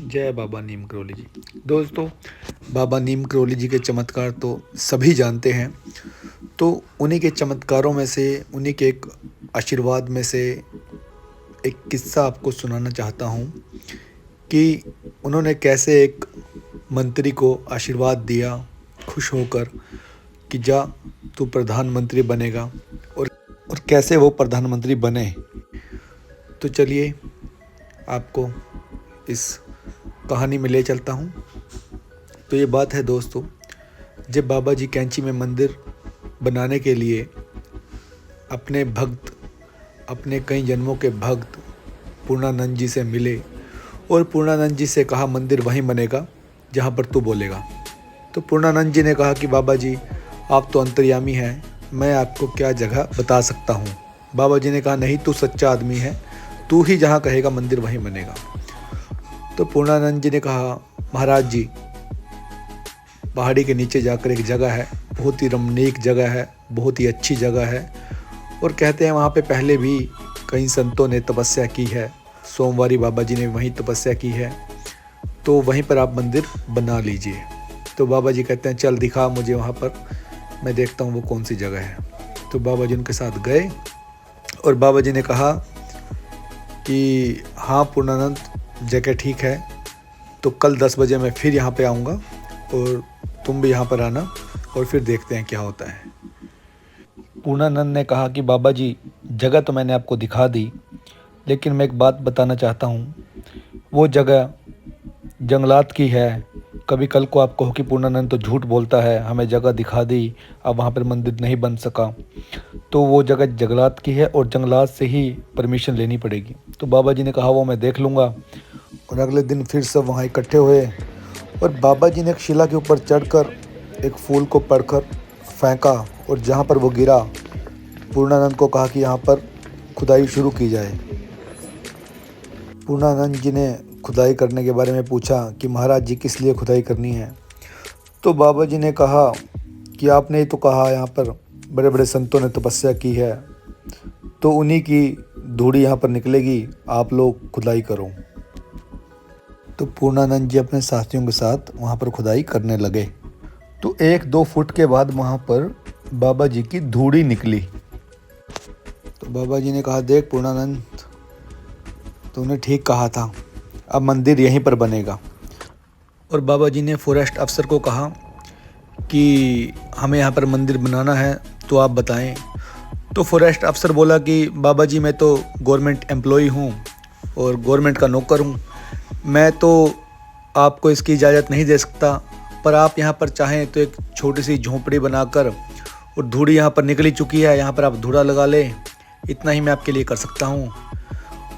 जय बाबा नीम करोली जी। दोस्तों, बाबा नीम करोली जी के चमत्कार तो सभी जानते हैं। तो उन्हीं के चमत्कारों में से, उन्हीं के एक आशीर्वाद में से एक किस्सा आपको सुनाना चाहता हूँ कि उन्होंने कैसे एक मंत्री को आशीर्वाद दिया खुश होकर कि जा तू प्रधानमंत्री बनेगा, और कैसे वो प्रधानमंत्री बने। तो चलिए आपको इस कहानी में ले चलता हूँ। तो ये बात है दोस्तों, जब बाबा जी कैंची में मंदिर बनाने के लिए अपने भक्त, अपने कई जन्मों के भक्त पूर्णानंद जी से मिले और पूर्णानंद जी से कहा मंदिर वहीं बनेगा जहाँ पर तू बोलेगा। तो पूर्णानंद जी ने कहा कि बाबा जी आप तो अंतर्यामी हैं, मैं आपको क्या जगह बता सकता हूँ। बाबा जी ने कहा नहीं, तू सच्चा आदमी है, तू ही जहाँ कहेगा मंदिर वहीं बनेगा। तो पूर्णानंद जी ने कहा महाराज जी, पहाड़ी के नीचे जाकर एक जगह है, बहुत ही रमणीक जगह है, बहुत ही अच्छी जगह है, और कहते हैं वहाँ पे पहले भी कई संतों ने तपस्या की है। सोमवारी बाबा जी ने वहीं तपस्या की है, तो वहीं पर आप मंदिर बना लीजिए। तो बाबा जी कहते हैं चल दिखा मुझे वहाँ पर, मैं देखता हूँ वो कौन सी जगह है। तो बाबा जी उनके साथ गए और बाबा जी ने कहा कि हाँ पूर्णानंद, जगह ठीक है, तो कल 10 बजे मैं फिर यहाँ पे आऊँगा और तुम भी यहाँ पर आना और फिर देखते हैं क्या होता है। पूर्णानंद ने कहा कि बाबा जी जगह तो मैंने आपको दिखा दी, लेकिन मैं एक बात बताना चाहता हूँ, वो जगह जंगलात की है। कभी कल को आप कहो कि पूर्णानंद तो झूठ बोलता है, हमें जगह दिखा दी, अब वहाँ पर मंदिर नहीं बन सका, तो वो जगह जंगलात की है और जंगलात से ही परमिशन लेनी पड़ेगी। तो बाबा जी ने कहा वो मैं देख लूँगा। और अगले दिन फिर सब वहाँ इकट्ठे हुए और बाबा जी ने एक शिला के ऊपर चढ़कर एक फूल को पढ़कर फेंका, और जहाँ पर वो गिरा पूर्णानंद को कहा कि यहाँ पर खुदाई शुरू की जाए। पूर्णानंद जी ने खुदाई करने के बारे में पूछा कि महाराज जी किस लिए खुदाई करनी है। तो बाबा जी ने कहा कि आपने ही तो कहा यहाँ पर बड़े बड़े संतों ने तपस्या की है, तो उन्हीं की धूड़ी यहाँ पर निकलेगी, आप लोग खुदाई करो। तो पूर्णानंद जी अपने साथियों के साथ वहाँ पर खुदाई करने लगे। तो 1-2 फुट के बाद वहाँ पर बाबा जी की धूड़ी निकली। तो बाबा जी ने कहा देख पूर्णानंद, तूने ठीक कहा था, अब मंदिर यहीं पर बनेगा। और बाबा जी ने फॉरेस्ट अफसर को कहा कि हमें यहाँ पर मंदिर बनाना है, तो आप बताएं। तो फॉरेस्ट अफसर बोला कि बाबा जी मैं तो गवर्नमेंट एम्प्लॉई हूँ और गवर्नमेंट का नौकर हूँ, मैं तो आपको इसकी इजाज़त नहीं दे सकता, पर आप यहाँ पर चाहें तो एक छोटी सी झोंपड़ी बनाकर, और धूड़ी यहाँ पर निकली चुकी है, यहाँ पर आप धूड़ा लगा लें, इतना ही मैं आपके लिए कर सकता हूँ।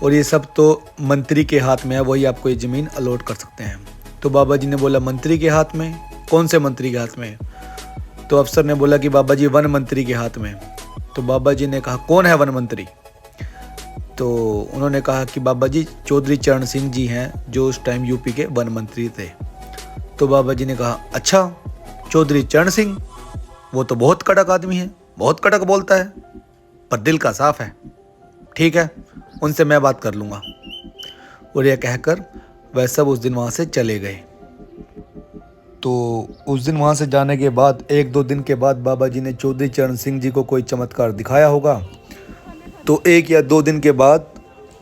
और ये सब तो मंत्री के हाथ में है, वही आपको ये ज़मीन अलॉट कर सकते हैं। तो बाबा जी ने बोला मंत्री के हाथ में? कौन से मंत्री के हाथ में? तो अफसर ने बोला कि बाबा जी वन मंत्री के हाथ में। तो बाबा जी ने कहा कौन है वन मंत्री? तो उन्होंने कहा कि बाबा जी चौधरी चरण सिंह जी हैं, जो उस टाइम यूपी के वन मंत्री थे। तो बाबा जी ने कहा अच्छा, चौधरी चरण सिंह, वो तो बहुत कड़क आदमी है, बहुत कड़क बोलता है, पर दिल का साफ है, ठीक है उनसे मैं बात कर लूँगा। और यह कहकर वह सब उस दिन वहाँ से चले गए। तो उस दिन वहाँ से जाने के बाद 1-2 दिन के बाद बाबा जी ने चौधरी चरण सिंह जी को कोई चमत्कार दिखाया होगा। तो 1 या 2 दिन के बाद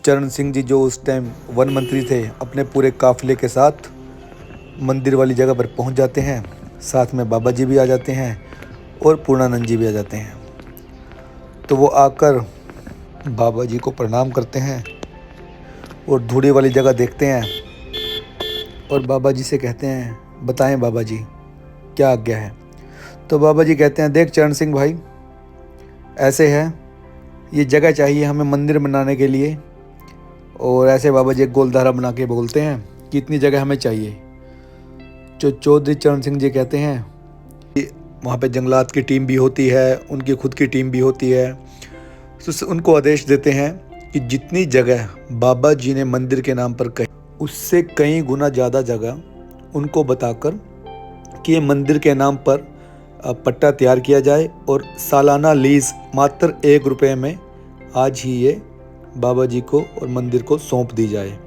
चरण सिंह जी, जो उस टाइम वन मंत्री थे, अपने पूरे काफिले के साथ मंदिर वाली जगह पर पहुंच जाते हैं। साथ में बाबा जी भी आ जाते हैं और पूर्णानंद जी भी आ जाते हैं। तो वो आकर बाबा जी को प्रणाम करते हैं और धूड़ी वाली जगह देखते हैं और बाबा जी से कहते हैं बताएं बाबा जी क्या आज्ञा है। तो बाबा जी कहते हैं देख चरण सिंह भाई, ऐसे है, ये जगह चाहिए हमें मंदिर बनाने के लिए। और ऐसे बाबा जी एक गोलधारा बना के बोलते हैं कि इतनी जगह हमें चाहिए। जो चौधरी चरण सिंह जी कहते हैं कि वहाँ पे जंगलात की टीम भी होती है, उनकी खुद की टीम भी होती है। तो उनको आदेश देते हैं कि जितनी जगह बाबा जी ने मंदिर के नाम पर कही, उससे कई गुना ज़्यादा जगह उनको बताकर कि ये मंदिर के नाम पर पट्टा तैयार किया जाए और सालाना लीज मात्र 1 रुपये में आज ही ये बाबा जी को और मंदिर को सौंप दी जाए।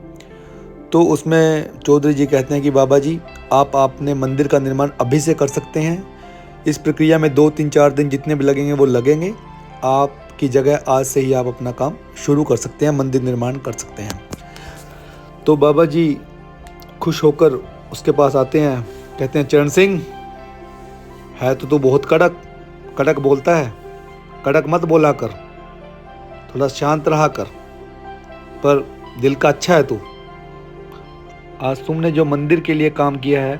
तो उसमें चौधरी जी कहते हैं कि बाबा जी आप अपने मंदिर का निर्माण अभी से कर सकते हैं। इस प्रक्रिया में 2-3-4 दिन जितने भी लगेंगे वो लगेंगे। आपकी जगह आज से ही आप अपना काम शुरू कर सकते हैं, मंदिर निर्माण कर सकते हैं। तो बाबा जी खुश होकर उसके पास आते हैं, कहते हैं चरण सिंह है तो तू बहुत कड़क कड़क बोलता है, कड़क मत बोला कर, थोड़ा शांत रहा कर, पर दिल का अच्छा है तू। आज तुमने जो मंदिर के लिए काम किया है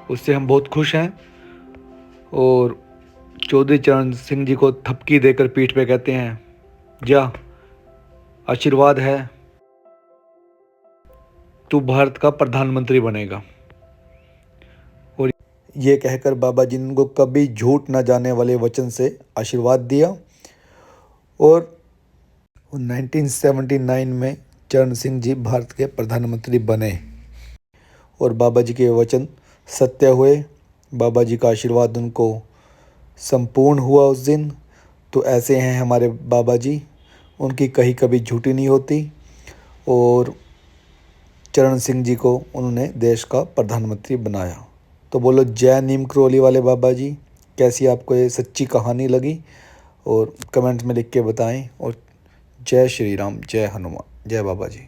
उससे हम बहुत खुश हैं। और चौधरी चरण सिंह जी को थपकी देकर पीठ पे कहते हैं जा, आशीर्वाद है, तू भारत का प्रधानमंत्री बनेगा। और ये कहकर बाबा जी ने उनको कभी झूठ न जाने वाले वचन से आशीर्वाद दिया। और 1979 में चरण सिंह जी भारत के प्रधानमंत्री बने और बाबा जी के वचन सत्य हुए। बाबा जी का आशीर्वाद उनको संपूर्ण हुआ उस दिन। तो ऐसे हैं हमारे बाबा जी, उनकी कहीं कभी झूठी नहीं होती। और चरण सिंह जी को उन्होंने देश का प्रधानमंत्री बनाया। तो बोलो जय नीम करौली वाले बाबा जी, कैसी आपको ये सच्ची कहानी लगी? और कमेंट्स में लिख के बताएं। और जय श्री राम, जय हनुमान, जय बाबा जी।